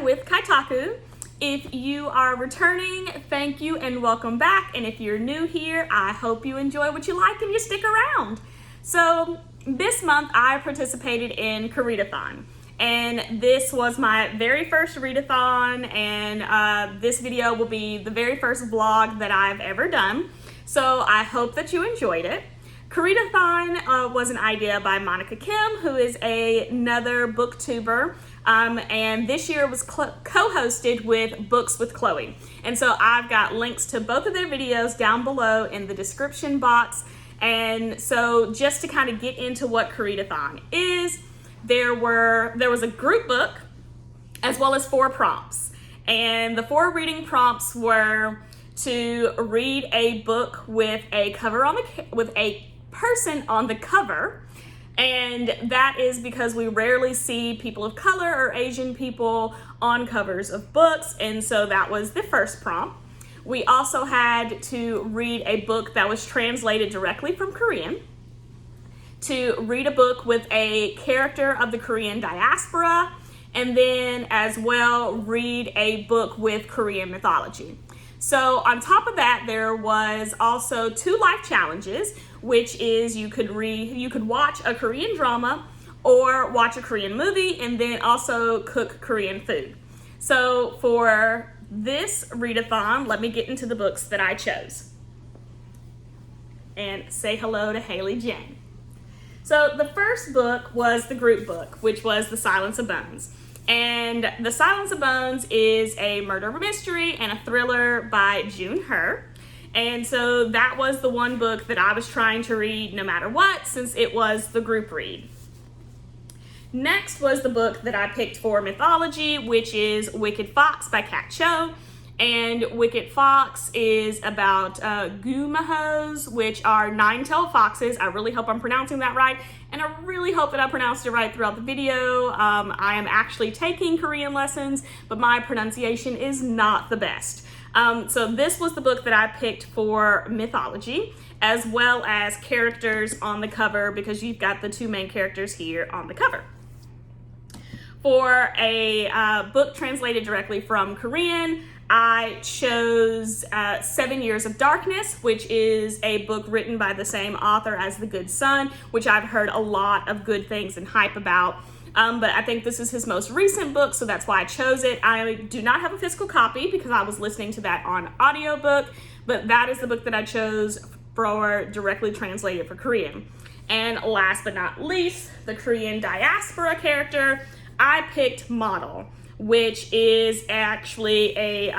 with Kaitaku. If you are returning, thank you and welcome back. And if you're new here, I hope you enjoy what you like and you stick around. So this month I participated in Koreadathon. And this was my very first readathon, and this video will be the very first vlog that I've ever done. So I hope that you enjoyed it. Koreadathon was an idea by Monica Kim, who is another booktuber, and this year was co-hosted with Books with Chloe. And so I've got links to both of their videos down below in the description box. And so just to kind of get into what Koreadathon is, there was a group book as well as 4 prompts. And the 4 reading prompts were to read a book with a cover with a person on the cover, and that is because we rarely see people of color or Asian people on covers of books, and so that was the first prompt. We also had to read a book that was translated directly from Korean, to read a book with a character of the Korean diaspora, and then as well read a book with Korean mythology. So on top of that, there was also 2 life challenges, which is you could watch a Korean drama or watch a Korean movie, and then also cook Korean food. So for this readathon, let me get into the books that I chose. And say hello to Haley Jane. So the first book was the group book, which was The Silence of Bones. And The Silence of Bones is a murder mystery and a thriller by June Her. And so that was the one book that I was trying to read no matter what, since it was the group read. Next was the book that I picked for mythology, which is Wicked Fox by Kat Cho. And Wicked Fox is about gumahos, which are 9-tailed foxes. I really hope I'm pronouncing that right, and I really hope that I pronounced it right throughout the video. I am actually taking Korean lessons, but my pronunciation is not the best. So this was the book that I picked for mythology, as well as characters on the cover, because you've got the 2 main characters here on the cover. For a book translated directly from Korean, I chose 7 Years of Darkness, which is a book written by the same author as The Good Son, which I've heard a lot of good things and hype about. But I think this is his most recent book, so that's why I chose it. I do not have a physical copy because I was listening to that on audiobook, but that is the book that I chose for directly translated for Korean. And last but not least, the Korean diaspora character, I picked Model, which is actually a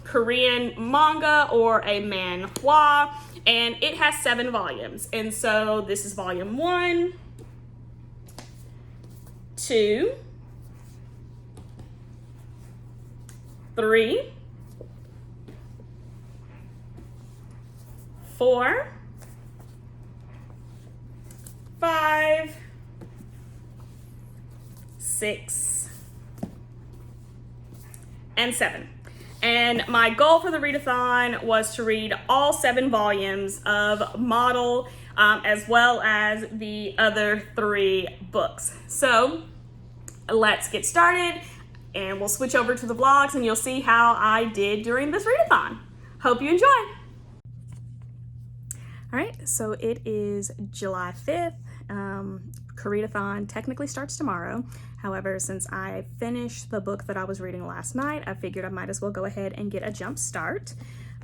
Korean manga or a manhwa, and it has 7 volumes. And so this is volume 1, 2, 3, 4, 5, 6, and 7. And my goal for the readathon was to read all 7 volumes of Model, as well as the other 3 books. So let's get started, and we'll switch over to the vlogs, and you'll see how I did during this readathon. Hope you enjoy. All right, so it is July 5th. Koreadathon technically starts tomorrow. However, since I finished the book that I was reading last night, I figured I might as well go ahead and get a jump start.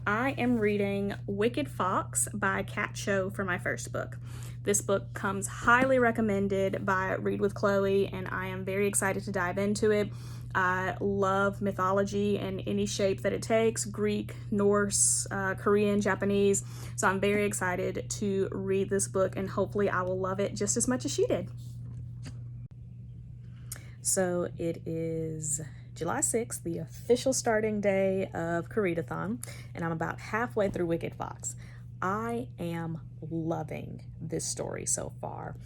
I am reading Wicked Fox by Kat Cho for my first book. This book comes highly recommended by Read with Chloe, and I am very excited to dive into it. I love mythology in any shape that it takes, Greek, Norse, Korean, Japanese. So I'm very excited to read this book, and hopefully I will love it just as much as she did. So it is July 6th, the official starting day of Koreadathon, and I'm about halfway through Wicked Fox. I am loving this story so far.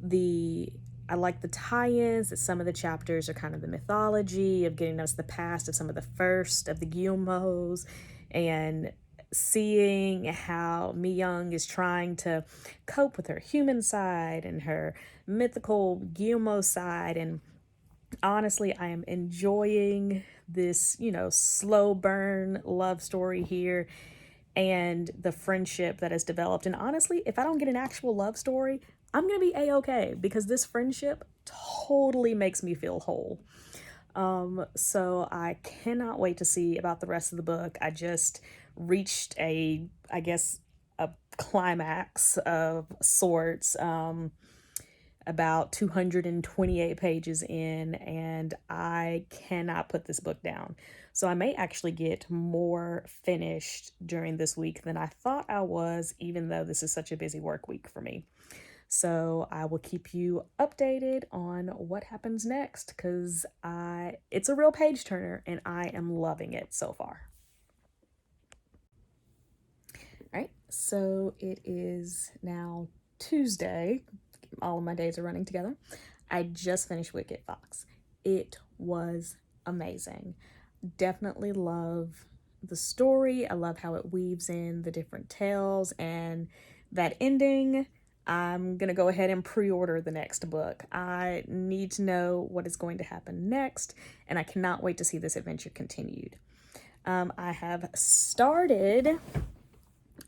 I like the tie-ins that some of the chapters are kind of the mythology of getting us the past of some of the first of the Gyumos, and seeing how Mi Young is trying to cope with her human side and her mythical Gyumo side, and Honestly, I am enjoying this, slow burn love story here and the friendship that has developed. And honestly, if I don't get an actual love story, I'm going to be a-okay because this friendship totally makes me feel whole. So I cannot wait to see about the rest of the book. I just reached a climax of sorts, about 228 pages in, and I cannot put this book down. So I may actually get more finished during this week than I thought I was, even though this is such a busy work week for me. So I will keep you updated on what happens next because it's a real page turner and I am loving it so far. All right, so it is now Tuesday. All of my days are running together. I just finished Wicked Fox. It was amazing. Definitely love the story. I love how it weaves in the different tales and that ending. I'm going to go ahead and pre-order the next book. I need to know what is going to happen next, and I cannot wait to see this adventure continued. I have started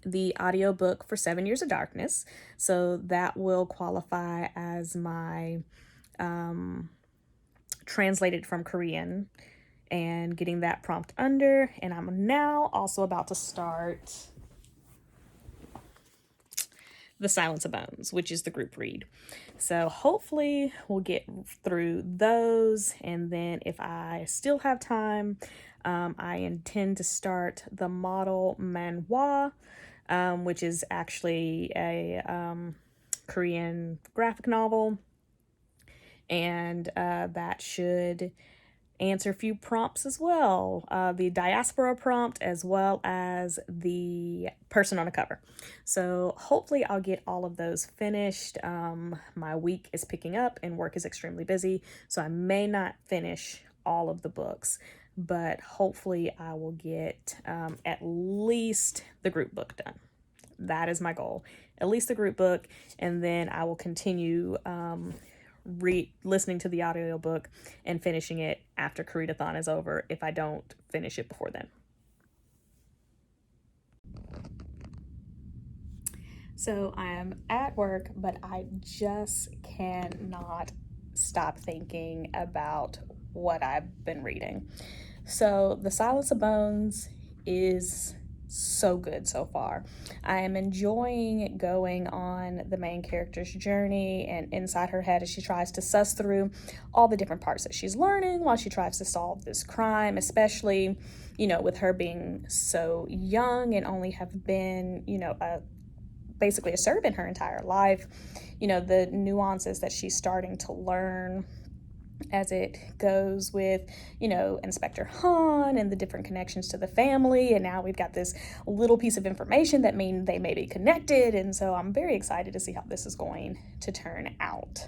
the audiobook for 7 Years of Darkness, so that will qualify as my translated from Korean and getting that prompt under. And I'm now also about to start The Silence of Bones, which is the group read. So hopefully we'll get through those, and then if I still have time, I intend to start the model manhwa, which is actually a Korean graphic novel, and that should answer a few prompts as well, the diaspora prompt as well as the person on the cover. So hopefully I'll get all of those finished. My week is picking up and work is extremely busy, so I may not finish all of the books, but hopefully I will get at least the group book done. That is my goal, at least the group book, and then I will continue listening to the audiobook and finishing it after Koreadathon is over if I don't finish it before then. So I am at work, but I just cannot stop thinking about what I've been reading. So The Silence of Bones is so good so far. I am enjoying going on the main character's journey and inside her head as she tries to suss through all the different parts that she's learning while she tries to solve this crime, especially, with her being so young and only have been, basically a servant her entire life. The nuances that she's starting to learn as it goes with, Inspector Han and the different connections to the family. And now we've got this little piece of information that means they may be connected. And so I'm very excited to see how this is going to turn out.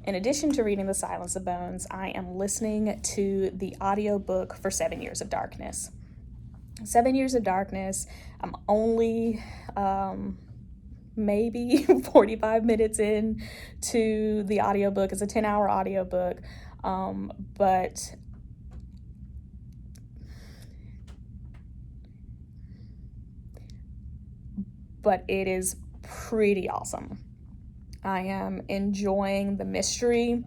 In addition to reading The Silence of Bones, I am listening to the audiobook for 7 Years of Darkness. 7 Years of Darkness, I'm only maybe 45 minutes in to the audiobook. It's a 10-hour audiobook, but it is pretty awesome. I am enjoying the mystery.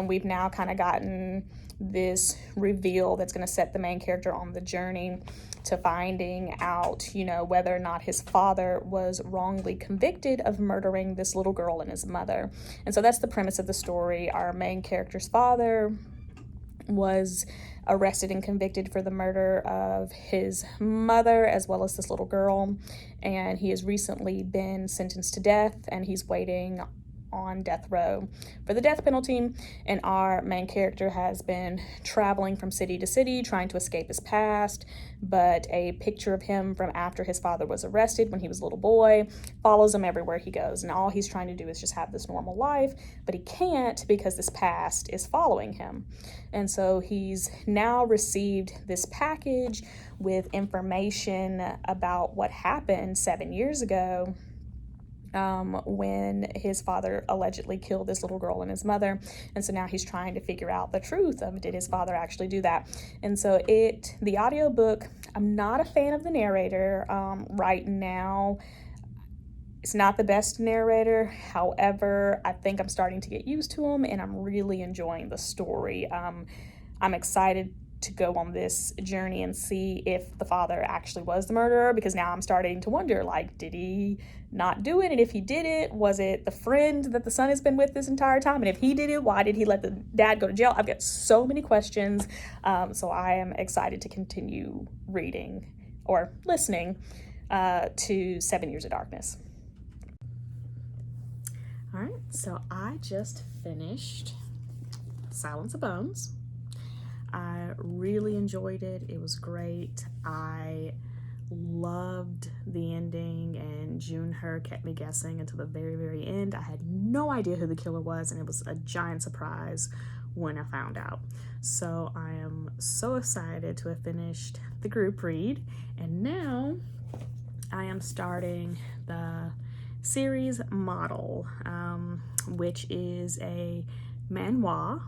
We've now kind of gotten this reveal that's going to set the main character on the journey to finding out, whether or not his father was wrongly convicted of murdering this little girl and his mother. And so that's the premise of the story. Our main character's father was arrested and convicted for the murder of his mother as well as this little girl, and he has recently been sentenced to death, and he's waiting on death row for the death penalty. And our main character has been traveling from city to city trying to escape his past, but a picture of him from after his father was arrested when he was a little boy follows him everywhere he goes, and all he's trying to do is just have this normal life, but he can't because this past is following him. And so he's now received this package with information about what happened 7 years ago when his father allegedly killed this little girl and his mother. And so now he's trying to figure out the truth of, did his father actually do that? And so the audiobook, I'm not a fan of the narrator right now. It's not the best narrator. However, I think I'm starting to get used to him, and I'm really enjoying the story. I'm excited to go on this journey and see if the father actually was the murderer, because now I'm starting to wonder, like, did he not do it? And if he did it, was it the friend that the son has been with this entire time? And if he did it, why did he let the dad go to jail? I've got so many questions. So I am excited to continue reading or listening to 7 Years of Darkness. All right, so I just finished Silence of Bones. I really enjoyed it. It was great. I loved the ending, and June-Her kept me guessing until the very, very end. I had no idea who the killer was, and it was a giant surprise when I found out. So I am so excited to have finished the group read, and now I am starting the series Model, which is a manhwa,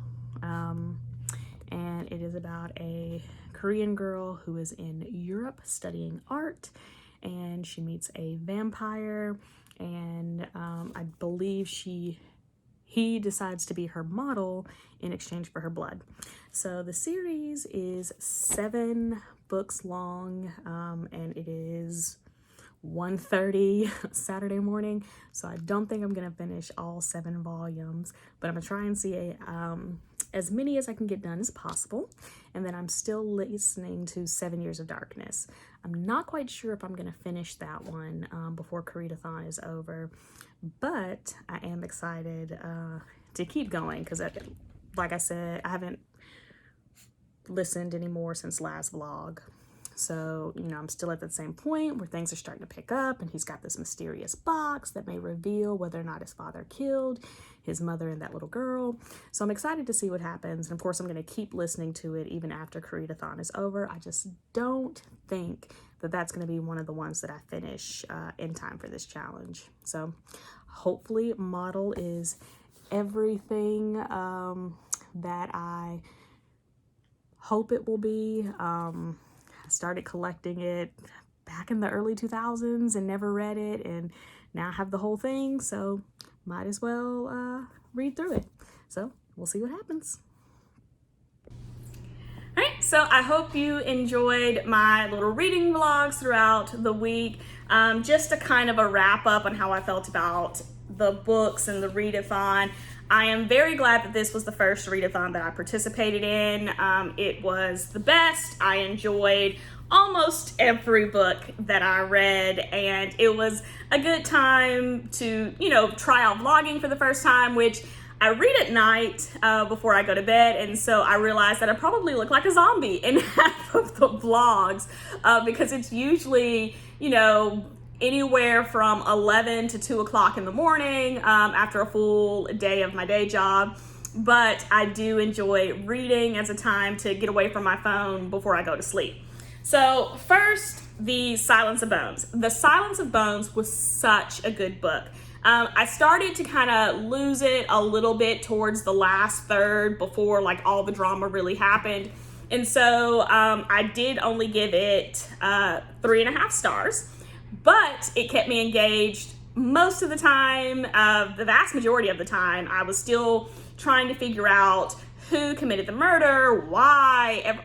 and it is about a Korean girl who is in Europe studying art, and she meets a vampire, and I believe he decides to be her model in exchange for her blood. So the series is 7 books long, and it is 1:30 Saturday morning, so I don't think I'm gonna finish all 7 volumes, but I'm gonna try and see as many as I can get done as possible. And then I'm still listening to 7 Years of Darkness. I'm not quite sure if I'm gonna finish that one before Koreadathon is over, but I am excited to keep going, because like I said, I haven't listened anymore since last vlog. So, I'm still at that same point where things are starting to pick up, and he's got this mysterious box that may reveal whether or not his father killed his mother and that little girl. So I'm excited to see what happens. And of course, I'm going to keep listening to it even after Koreadathon is over. I just don't think that that's going to be one of the ones that I finish in time for this challenge. So hopefully Model is everything that I hope it will be. I started collecting it back in the early 2000s and never read it, and now I have the whole thing, so might as well read through it. So we'll see what happens. All right, so I hope you enjoyed my little reading vlogs throughout the week. Just a kind of a wrap up on how I felt about the books and the readathon. I am very glad that this was the first readathon that I participated in. It was the best. I enjoyed almost every book that I read, and it was a good time to, try out vlogging for the first time, which I read at night before I go to bed, and so I realized that I probably look like a zombie in half of the vlogs because it's usually, anywhere from 11 to 2 o'clock in the morning after a full day of my day job. But I do enjoy reading as a time to get away from my phone before I go to sleep. So first, the Silence of Bones. The Silence of Bones was such a good book. I started to kind of lose it a little bit towards the last third before all the drama really happened. And so I did only give it 3.5 stars, but it kept me engaged most of the time. The vast majority of the time, I was still trying to figure out who committed the murder, why,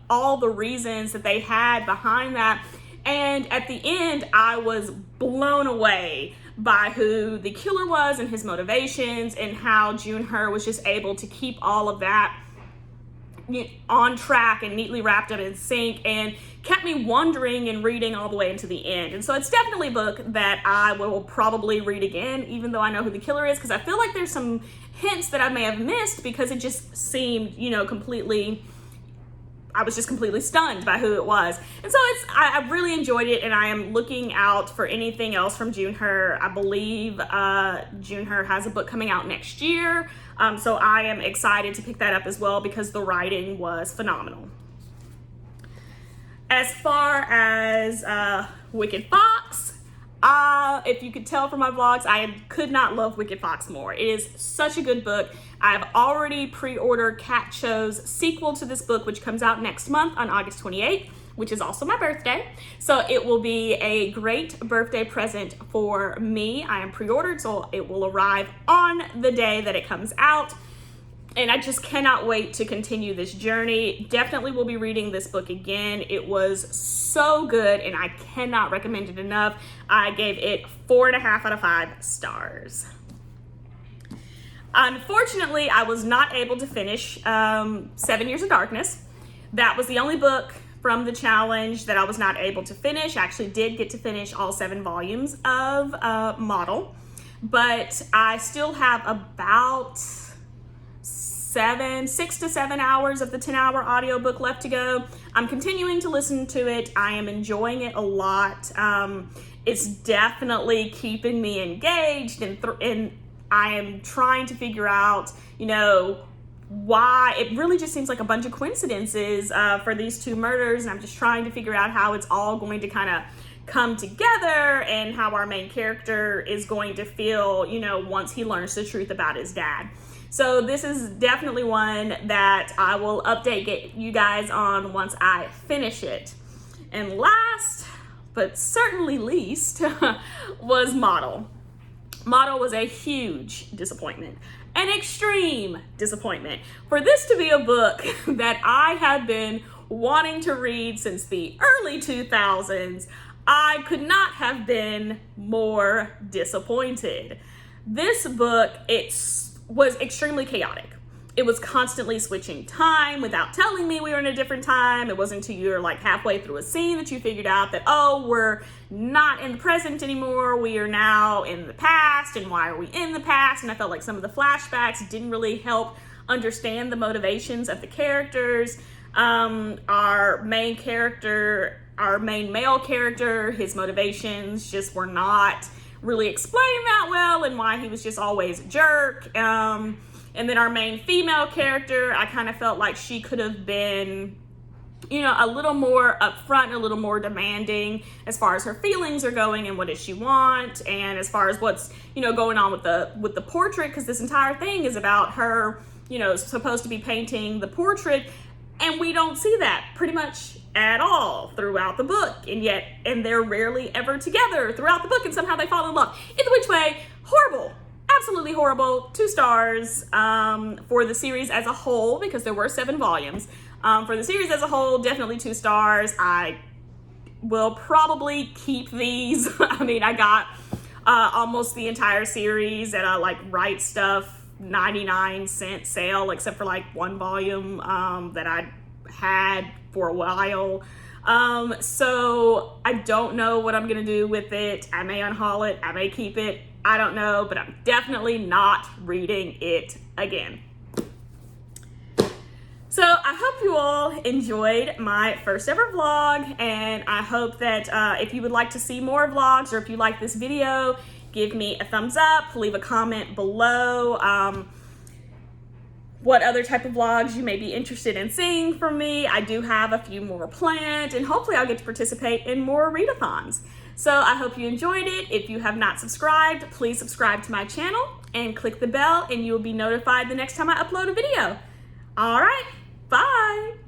all the reasons that they had behind that. And at the end, I was blown away by who the killer was and his motivations, and how June-Her was just able to keep all of that on track and neatly wrapped up in sync, and kept me wondering and reading all the way into the end. And so it's definitely a book that I will probably read again, even though I know who the killer is, because I feel like there's some hints that I may have missed because it just seemed, I was just completely stunned by who it was. And so I really enjoyed it, and I am looking out for anything else from June-Her. I believe June-Her has a book coming out next year. So I am excited to pick that up as well, because the writing was phenomenal. As far as Wicked Fox, If you could tell from my vlogs, I could not love Wicked Fox more. It is such a good book. I've already pre-ordered Cat Show's sequel to this book, which comes out next month on August 28th, which is also my birthday. So it will be a great birthday present for me. I am pre-ordered, so it will arrive on the day that it comes out. And I just cannot wait to continue this journey. Definitely will be reading this book again. It was so good and I cannot recommend it enough. I gave it 4.5 out of 5 stars. Unfortunately, I was not able to finish 7 Years of Darkness. That was the only book from the challenge that I was not able to finish. I actually did get to finish all 7 volumes of Model, but I still have about 6 to 7 hours of the 10-hour audiobook left to go. I'm continuing to listen to it. I am enjoying it a lot. It's definitely keeping me engaged, and I am trying to figure out, you know, why it really just seems like a bunch of coincidences for these 2 murders, and I'm just trying to figure out how it's all going to kind of come together and how our main character is going to feel, you know, once he learns the truth about his dad. So this is definitely one that I will get you guys on once I finish it. And last, but certainly least, was Model. Model was a huge disappointment, an extreme disappointment. For this to be a book that I have been wanting to read since the early 2000s, I could not have been more disappointed. This book, was extremely chaotic. It was constantly switching time without telling me we were in a different time. It wasn't until you're like halfway through a scene that you figured out that, oh, we're not in the present anymore. We are now in the past. And why are we in the past? And I felt like some of the flashbacks didn't really help understand the motivations of the characters. Our main male character, his motivations just were not really explained that well, and why he was just always a jerk. And then our main female character, I kind of felt like she could have been, you know, a little more upfront, a little more demanding as far as her feelings are going and what does she want, and as far as what's, you know, going on with the portrait, because this entire thing is about her, you know, supposed to be painting the portrait, and we don't see that pretty much at all throughout the book, and they're rarely ever together throughout the book, and somehow they fall in love. Either which way, horrible, absolutely horrible. 2 stars for the series as a whole, because there were 7 volumes. For the series as a whole, definitely 2 stars. I will probably keep these. I mean, I got almost the entire series at a like Right Stuff 99-cent sale, except for like 1 volume that I had for a while. So I don't know what I'm gonna do with it. I may unhaul it, I may keep it, I don't know, but I'm definitely not reading it again. So I hope you all enjoyed my first ever vlog, and I hope that if you would like to see more vlogs, or if you like this video, give me a thumbs up, leave a comment below. What other type of vlogs you may be interested in seeing from me. I do have a few more planned, and hopefully I'll get to participate in more readathons. So I hope you enjoyed it. If you have not subscribed, please subscribe to my channel and click the bell, and you will be notified the next time I upload a video. All right, bye.